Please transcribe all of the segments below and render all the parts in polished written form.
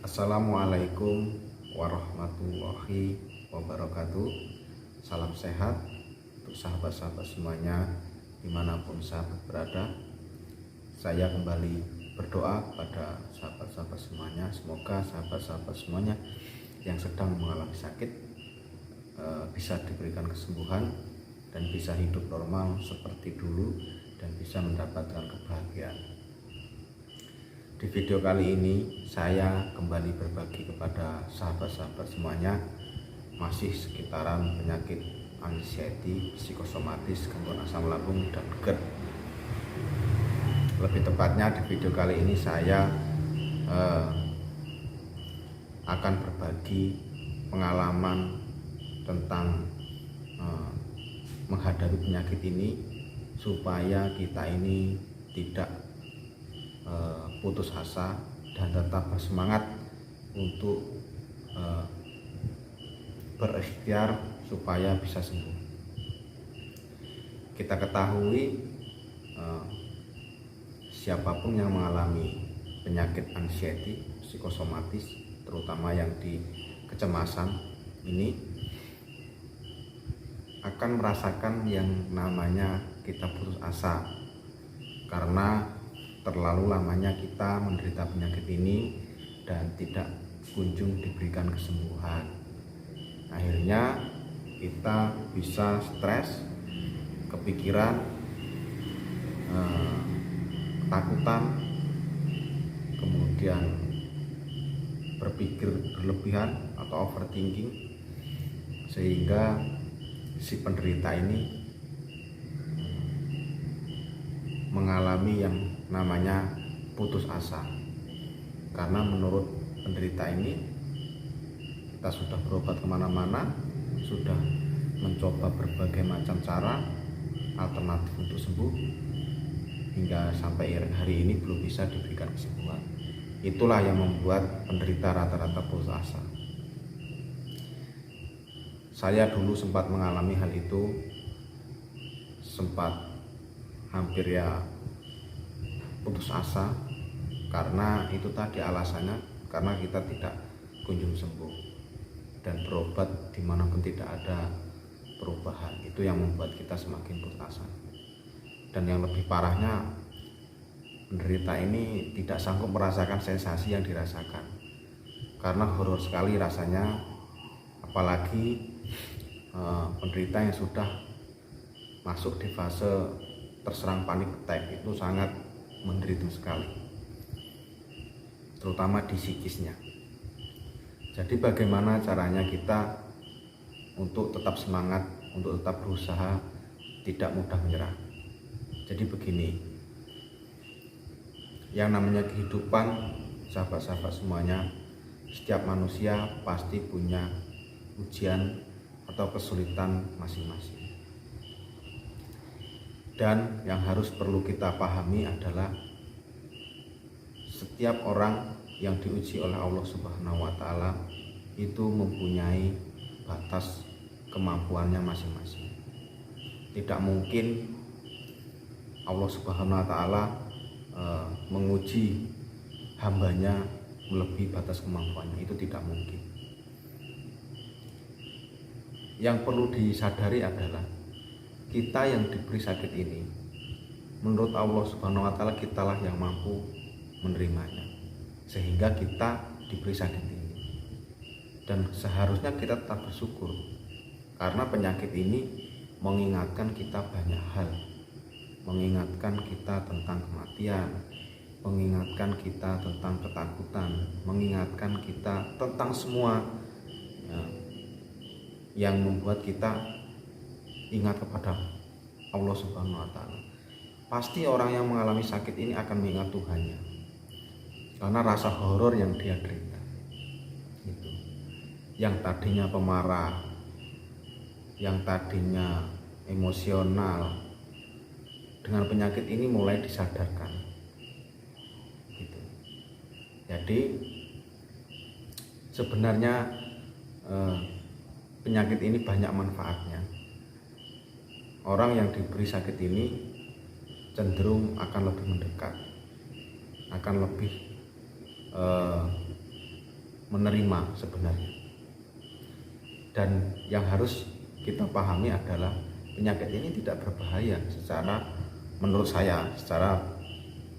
Assalamualaikum warahmatullahi wabarakatuh. Salam sehat untuk sahabat-sahabat semuanya dimanapun sahabat berada. Saya kembali berdoa pada sahabat-sahabat semuanya. Semoga sahabat-sahabat semuanya yang sedang mengalami sakit bisa diberikan kesembuhan dan bisa hidup normal seperti dulu dan bisa mendapatkan kebahagiaan. Di video kali ini saya kembali berbagi kepada sahabat-sahabat semuanya masih sekitaran penyakit anxiety, psikosomatis, gangguan asam lambung dan GERD. Lebih tepatnya di video kali ini saya akan berbagi pengalaman tentang menghadapi penyakit ini supaya kita ini tidak putus asa dan tetap bersemangat untuk berikhtiar supaya bisa sembuh. Kita ketahui siapapun yang mengalami penyakit anxiety, psikosomatis, terutama yang di kecemasan ini akan merasakan yang namanya kita putus asa karena terlalu lamanya kita menderita penyakit ini dan tidak kunjung diberikan kesembuhan. Akhirnya kita bisa stres, kepikiran, ketakutan, kemudian berpikir berlebihan atau overthinking, sehingga si penderita ini mengalami yang namanya putus asa. Karena menurut penderita ini, kita sudah berobat kemana-mana, sudah mencoba berbagai macam cara alternatif untuk sembuh, hingga sampai hari ini belum bisa diberikan kesembuhan. Itulah yang membuat penderita rata-rata putus asa. Saya dulu sempat mengalami hal itu, sempat hampir putus asa karena itu tadi alasannya, karena kita tidak kunjung sembuh dan berobat dimanapun tidak ada perubahan. Itu yang membuat kita semakin putus asa. Dan yang lebih parahnya, penderita ini tidak sanggup merasakan sensasi yang dirasakan karena horor sekali rasanya, apalagi penderita yang sudah masuk di fase terserang panik attack itu sangat menderita sekali, terutama di psikisnya. Jadi bagaimana caranya kita untuk tetap semangat, untuk tetap berusaha, tidak mudah menyerah? Jadi begini, yang namanya kehidupan, sahabat-sahabat semuanya, setiap manusia pasti punya ujian atau kesulitan masing-masing. Dan yang harus perlu kita pahami adalah setiap orang yang diuji oleh Allah Subhanahu wa Ta'ala itu mempunyai batas kemampuannya masing-masing. Tidak mungkin Allah Subhanahu wa Ta'ala menguji hambanya melebihi batas kemampuannya, itu tidak mungkin. Yang perlu disadari adalah kita yang diberi sakit ini, menurut Allah Subhanahu wa Ta'ala, kitalah yang mampu menerimanya, sehingga kita diberi sakit ini. Dan seharusnya kita tetap bersyukur, karena penyakit ini mengingatkan kita banyak hal, mengingatkan kita tentang kematian, mengingatkan kita tentang ketakutan, mengingatkan kita tentang semua yang membuat kita ingat kepada Allah Subhanahu wa Ta'ala. Pasti orang yang mengalami sakit ini akan mengingat Tuhannya, karena rasa horor yang dia derita itu, yang tadinya pemarah, yang tadinya emosional, dengan penyakit ini mulai disadarkan gitu. Jadi sebenarnya penyakit ini banyak manfaatnya. Orang yang diberi sakit ini cenderung akan lebih mendekat, akan lebih menerima sebenarnya. Dan yang harus kita pahami adalah penyakit ini tidak berbahaya secara, menurut saya, secara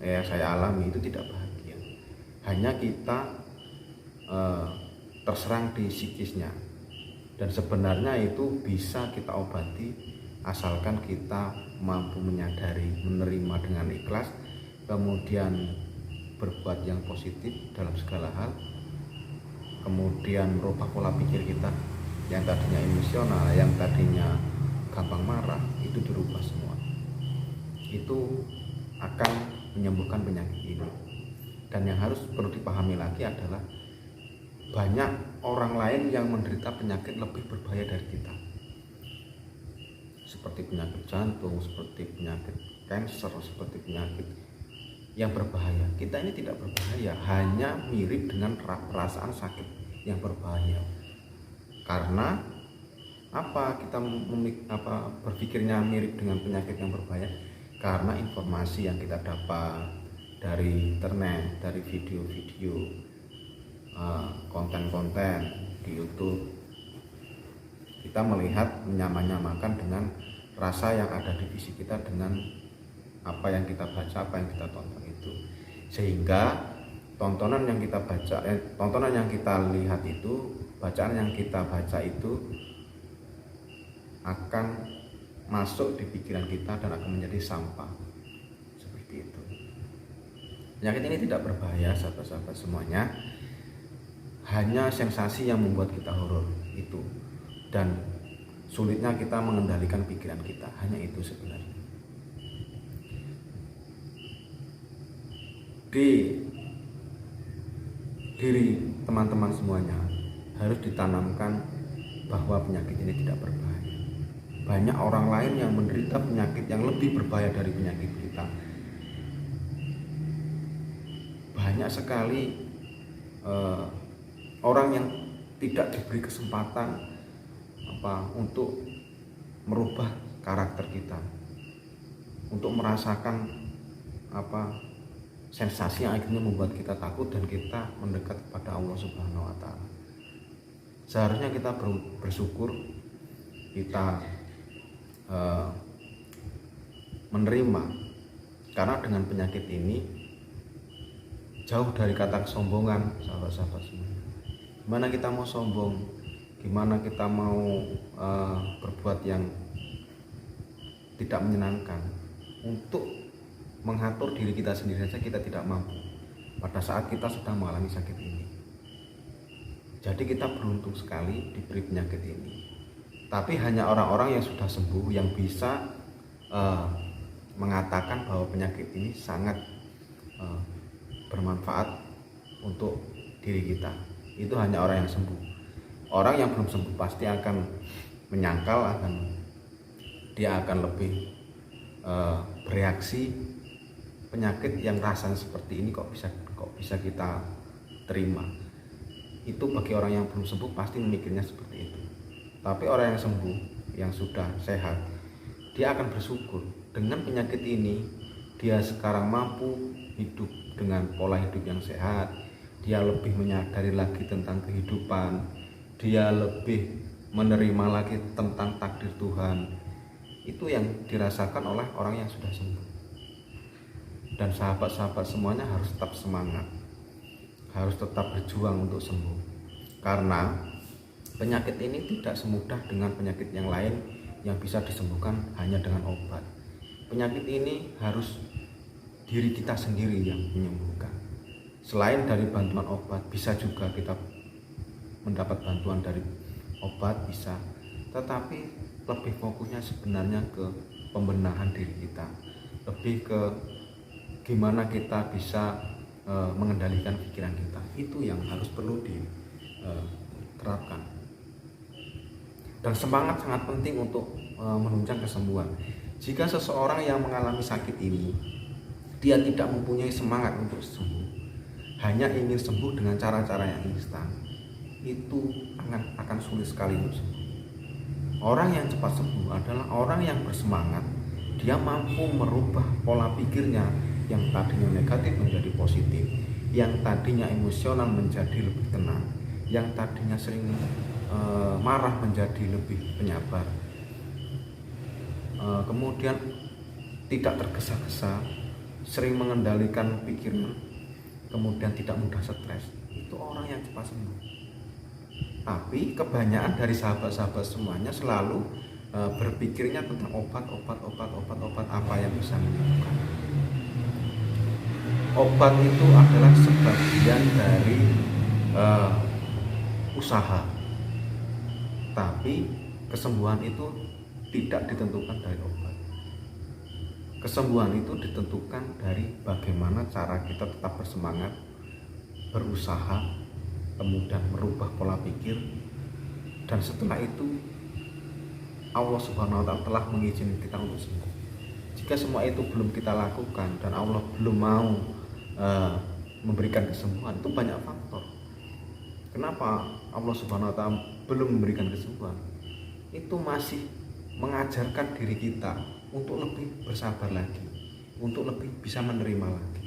saya alami itu tidak bahagia. Hanya kita terserang di psikisnya, dan sebenarnya itu bisa kita obati asalkan kita mampu menyadari, menerima dengan ikhlas, kemudian berbuat yang positif dalam segala hal, kemudian merubah pola pikir kita yang tadinya emosional, yang tadinya gampang marah, itu dirubah semua. Itu akan menyembuhkan penyakit ini. Dan yang harus perlu dipahami lagi adalah banyak orang lain yang menderita penyakit lebih berbahaya dari kita, seperti penyakit jantung, seperti penyakit kanker, seperti penyakit yang berbahaya. Kita ini tidak berbahaya, hanya mirip dengan perasaan sakit yang berbahaya. Karena apa kita berpikirnya mirip dengan penyakit yang berbahaya? Karena informasi yang kita dapat dari internet, dari video-video, konten-konten di YouTube, kita melihat menyamakan dengan rasa yang ada di fisik kita dengan apa yang kita baca, apa yang kita tonton itu, sehingga tontonan yang kita baca, tontonan yang kita lihat itu, bacaan yang kita baca itu akan masuk di pikiran kita dan akan menjadi sampah. Seperti itu. Penyakit ini tidak berbahaya, sahabat-sahabat semuanya. Hanya sensasi yang membuat kita horor itu, dan sulitnya kita mengendalikan pikiran kita. Hanya itu sebenarnya. Di diri teman-teman semuanya harus ditanamkan bahwa penyakit ini tidak berbahaya. Banyak orang lain yang menderita penyakit yang lebih berbahaya dari penyakit kita. Banyak sekali orang yang tidak diberi kesempatan untuk merubah karakter kita, untuk merasakan sensasi yang akhirnya membuat kita takut dan kita mendekat kepada Allah Subhanahu wa Ta'ala. Seharusnya kita bersyukur, kita menerima, karena dengan penyakit ini jauh dari kata kesombongan, sahabat-sahabat semua. Gimana kita mau sombong, gimana kita mau berbuat yang tidak menyenangkan, untuk mengatur diri kita sendiri saja kita tidak mampu pada saat kita sedang mengalami sakit ini. Jadi kita beruntung sekali diberi penyakit ini. Tapi hanya orang-orang yang sudah sembuh yang bisa mengatakan bahwa penyakit ini sangat bermanfaat untuk diri kita. Itu hanya orang yang sembuh. Orang yang belum sembuh pasti akan menyangkal, dia akan lebih bereaksi, penyakit yang rasanya seperti ini kok bisa kita terima. Itu bagi orang yang belum sembuh pasti memikirnya seperti itu. Tapi orang yang sembuh, yang sudah sehat, dia akan bersyukur dengan penyakit ini. Dia sekarang mampu hidup dengan pola hidup yang sehat. Dia lebih menyadari lagi tentang kehidupan. Dia lebih menerima lagi tentang takdir Tuhan. Itu yang dirasakan oleh orang yang sudah sembuh. Dan sahabat-sahabat semuanya harus tetap semangat, harus tetap berjuang untuk sembuh. Karena penyakit ini tidak semudah dengan penyakit yang lain yang bisa disembuhkan hanya dengan obat. Penyakit ini harus diri kita sendiri yang menyembuhkan. Selain dari bantuan obat, bisa juga kita mendapat bantuan dari obat, bisa. Tetapi lebih fokusnya sebenarnya ke pembenahan diri kita, lebih ke gimana kita bisa mengendalikan pikiran kita. Itu yang harus perlu diterapkan. Dan semangat sangat penting untuk menunjang kesembuhan. Jika seseorang yang mengalami sakit ini, dia tidak mempunyai semangat untuk sembuh, hanya ingin sembuh dengan cara-cara yang instan, itu akan sulit sekali untuk sembuh. Orang yang cepat sembuh adalah orang yang bersemangat. Dia mampu merubah pola pikirnya yang tadinya negatif menjadi positif, yang tadinya emosional menjadi lebih tenang, yang tadinya sering marah menjadi lebih penyabar, kemudian tidak tergesa-gesa, sering mengendalikan pikiran, kemudian tidak mudah stres, itu orang yang cepat sembuh. Tapi kebanyakan dari sahabat-sahabat semuanya selalu berpikirnya tentang obat apa yang bisa menyembuhkan. Obat itu adalah sebagian dari usaha, tapi kesembuhan itu tidak ditentukan dari obat. Kesembuhan itu ditentukan dari bagaimana cara kita tetap bersemangat, berusaha, kemudian merubah pola pikir, dan setelah itu Allah Subhanahu wa Ta'ala telah mengizinkan kita untuk sembuh. Jika semua itu belum kita lakukan dan Allah belum mau memberikan kesembuhan, itu banyak faktor. Kenapa Allah Subhanahu wa Ta'ala belum memberikan kesembuhan? Itu masih mengajarkan diri kita untuk lebih bersabar lagi, untuk lebih bisa menerima lagi.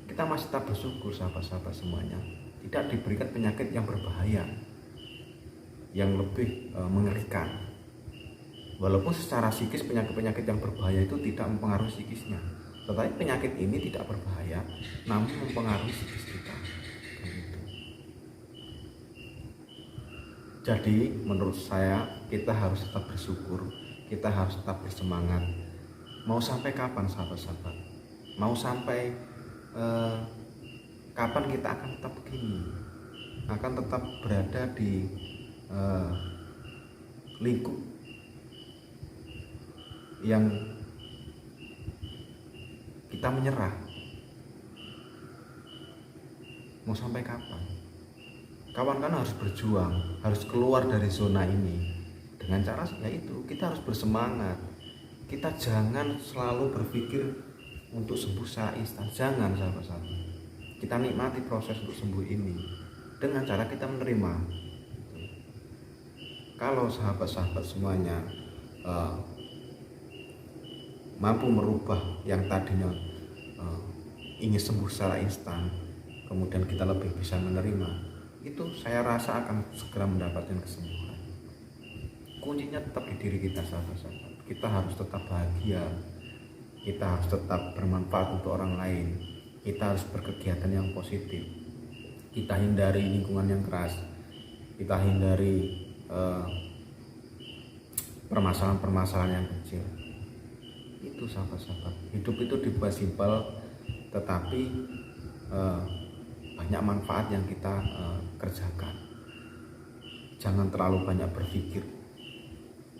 Kita masih tak bersyukur sahabat-sahabat semuanya, tidak diberikan penyakit yang berbahaya, yang lebih mengerikan. Walaupun secara psikis penyakit-penyakit yang berbahaya itu tidak mempengaruhi psikisnya, tetapi penyakit ini tidak berbahaya namun mempengaruhi psikis kita. Jadi menurut saya kita harus tetap bersyukur, kita harus tetap bersemangat. Mau sampai kapan sahabat-sahabat? Mau sampai kapan kita akan tetap begini, akan tetap berada di lingkup yang kita menyerah? Mau sampai kapan? Kawan kan harus berjuang, harus keluar dari zona ini. Dengan cara yaitu kita harus bersemangat. Kita jangan selalu berpikir untuk sembuh secara instan, jangan sahabat-sahabat. Kita nikmati proses untuk sembuh ini dengan cara kita menerima. Kalau sahabat-sahabat semuanya mampu merubah yang tadinya ingin sembuh secara instan, kemudian kita lebih bisa menerima, itu saya rasa akan segera mendapatkan kesembuhan. Kuncinya tetap di diri kita sahabat-sahabat. Kita harus tetap bahagia, kita harus tetap bermanfaat untuk orang lain, kita harus berkegiatan yang positif, kita hindari lingkungan yang keras, kita hindari permasalahan-permasalahan yang kecil. Itu sahabat-sahabat, hidup itu dibuat simpel tetapi banyak manfaat yang kita kerjakan. Jangan terlalu banyak berpikir,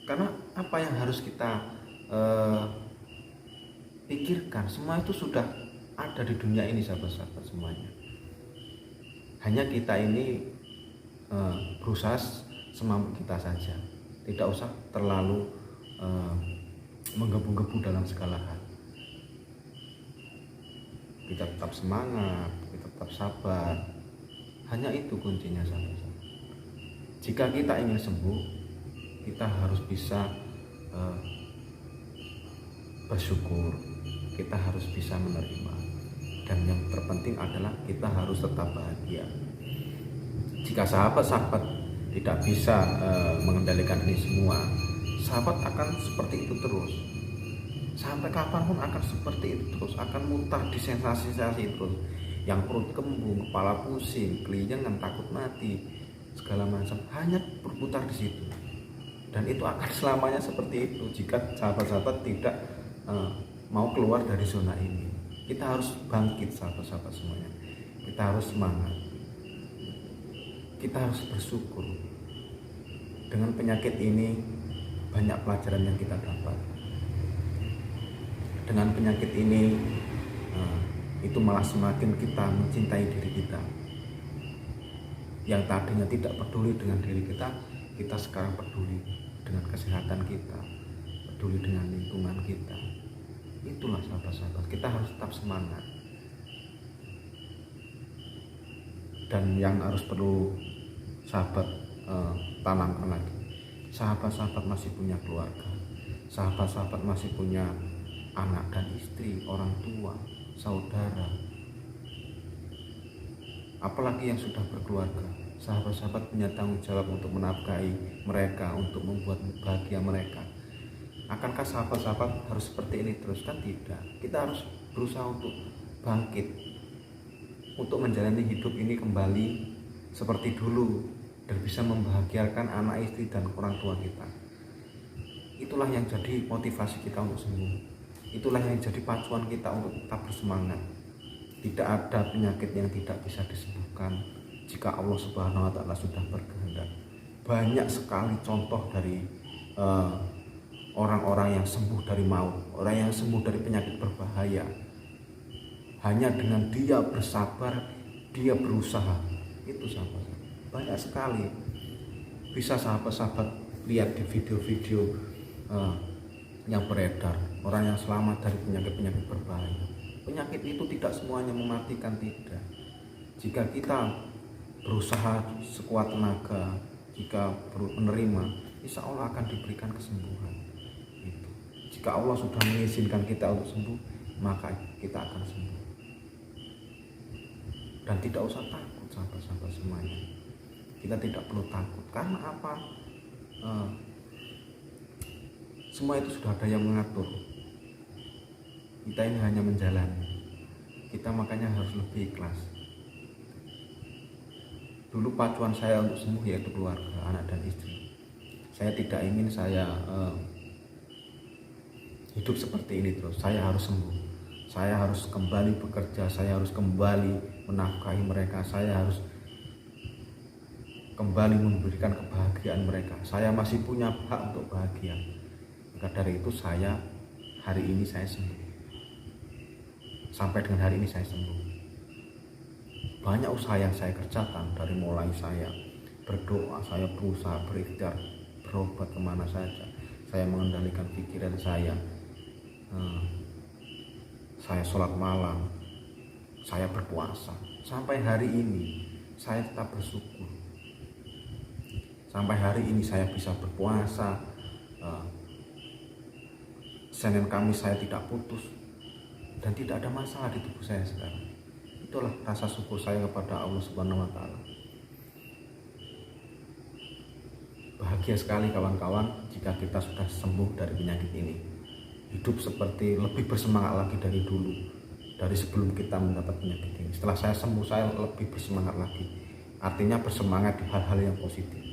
karena apa yang harus kita pikirkan semua itu sudah ada di dunia ini sahabat-sahabat semuanya. Hanya kita ini berusaha semampu kita saja, tidak usah terlalu menggebu-gebu dalam segala hal. Kita tetap semangat, kita tetap sabar. Hanya itu kuncinya sahabat-sahabat. Jika kita ingin sembuh, kita harus bisa bersyukur, kita harus bisa menerima, dan yang terpenting adalah kita harus tetap bahagia. Jika sahabat-sahabat tidak bisa mengendalikan ini semua, sahabat akan seperti itu terus. Sampai kapanpun akan seperti itu terus, akan mutar di sensasi-sensasi terus, yang perut kembung, kepala pusing, kelingan, takut mati, segala macam, hanya berputar di situ. Dan itu akan selamanya seperti itu jika sahabat-sahabat tidak mau keluar dari zona ini. Kita harus bangkit sahabat-sahabat semuanya, kita harus semangat, kita harus bersyukur. Dengan penyakit ini banyak pelajaran yang kita dapat. Dengan penyakit ini itu malah semakin kita mencintai diri kita. Yang tadinya tidak peduli dengan diri kita, kita sekarang peduli dengan kesehatan kita, peduli dengan lingkungan kita. Itulah sahabat-sahabat, kita harus tetap semangat. Dan yang harus perlu sahabat tanamkan lagi, sahabat-sahabat masih punya keluarga, sahabat-sahabat masih punya anak dan istri, orang tua, saudara. apalagi yang sudah berkeluarga. Sahabat-sahabat punya tanggung jawab untuk menafkahi mereka, untuk membuat bahagia mereka. Akankah sahabat-sahabat harus seperti ini terus? Kan tidak. Kita harus berusaha untuk bangkit, untuk menjalani hidup ini kembali seperti dulu dan bisa membahagiakan anak, istri, dan orang tua kita. Itulah yang jadi motivasi kita untuk sembuh. Itulah yang jadi pacuan kita untuk tetap bersemangat. Tidak ada penyakit yang tidak bisa disembuhkan jika Allah Subhanahu wa Ta'ala sudah berkehendak. Banyak sekali contoh dari orang-orang yang sembuh dari maut, orang yang sembuh dari penyakit berbahaya. Hanya dengan dia bersabar, dia berusaha. Itu sahabat. Banyak sekali. Bisa sahabat-sahabat lihat di video-video yang beredar, orang yang selamat dari penyakit-penyakit berbahaya. Penyakit itu tidak semuanya mematikan, tidak. Jika kita berusaha sekuat tenaga, jika menerima, insya Allah akan diberikan kesembuhan. Itu. Jika Allah sudah mengizinkan kita untuk sembuh, maka kita akan sembuh. Dan tidak usah takut sahabat-sahabat semuanya. Kita tidak perlu takut. Karena apa? Semua itu sudah ada yang mengatur. Kita ini hanya menjalani. Kita makanya harus lebih ikhlas. Dulu pacuan saya untuk sembuh yaitu keluarga, anak dan istri. Saya tidak ingin saya hidup seperti ini terus. Saya harus sembuh. Saya harus kembali bekerja. Saya harus kembali menafkahi mereka. Saya harus kembali memberikan kebahagiaan mereka. Saya masih punya hak untuk bahagia. Maka dari itu hari ini saya sembuh. Sampai dengan hari ini saya sembuh. Banyak usaha yang saya kerjakan, dari mulai saya berdoa, saya berusaha berikhtiar, berobat kemana saja. Saya mengendalikan pikiran saya sholat malam, saya berpuasa. Sampai hari ini saya tetap bersyukur. Sampai hari ini saya bisa berpuasa. Senin Kamis saya tidak putus dan tidak ada masalah di tubuh saya sekarang. Itulah rasa syukur saya kepada Allah Subhanahu wa Ta'ala. Bahagia sekali kawan-kawan jika kita sudah sembuh dari penyakit ini. Hidup seperti lebih bersemangat lagi dari dulu, dari sebelum kita mendapat penyakit ini. Setelah saya sembuh, saya lebih bersemangat lagi. Artinya bersemangat di hal-hal yang positif.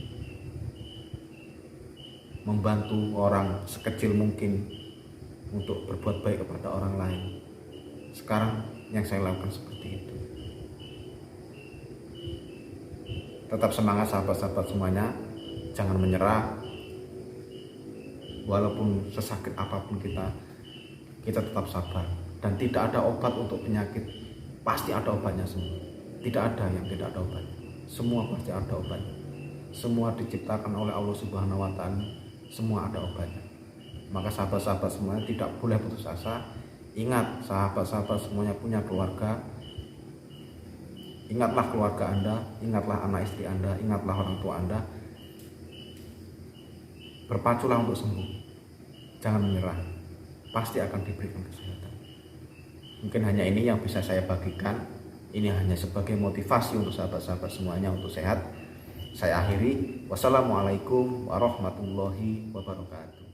Membantu orang sekecil mungkin untuk berbuat baik kepada orang lain. Sekarang yang saya lakukan seperti itu. Tetap semangat sahabat-sahabat semuanya. Jangan menyerah. Walaupun sesakit apapun kita tetap sabar. Dan tidak ada obat untuk penyakit. Pasti ada obatnya semua. Tidak ada yang tidak ada obatnya. Semua pasti ada obatnya. Semua diciptakan oleh Allah Subhanahu wa Ta'ala. Semua ada obatnya. Maka sahabat-sahabat semuanya tidak boleh putus asa. Ingat, sahabat-sahabat semuanya punya keluarga. Ingatlah keluarga Anda, ingatlah anak istri Anda, ingatlah orang tua Anda. Berpaculah untuk sembuh. Jangan menyerah. Pasti akan diberikan kesehatan. Mungkin hanya ini yang bisa saya bagikan. Ini hanya sebagai motivasi untuk sahabat-sahabat semuanya untuk sehat. Saya akhiri. Wassalamualaikum warahmatullahi wabarakatuh.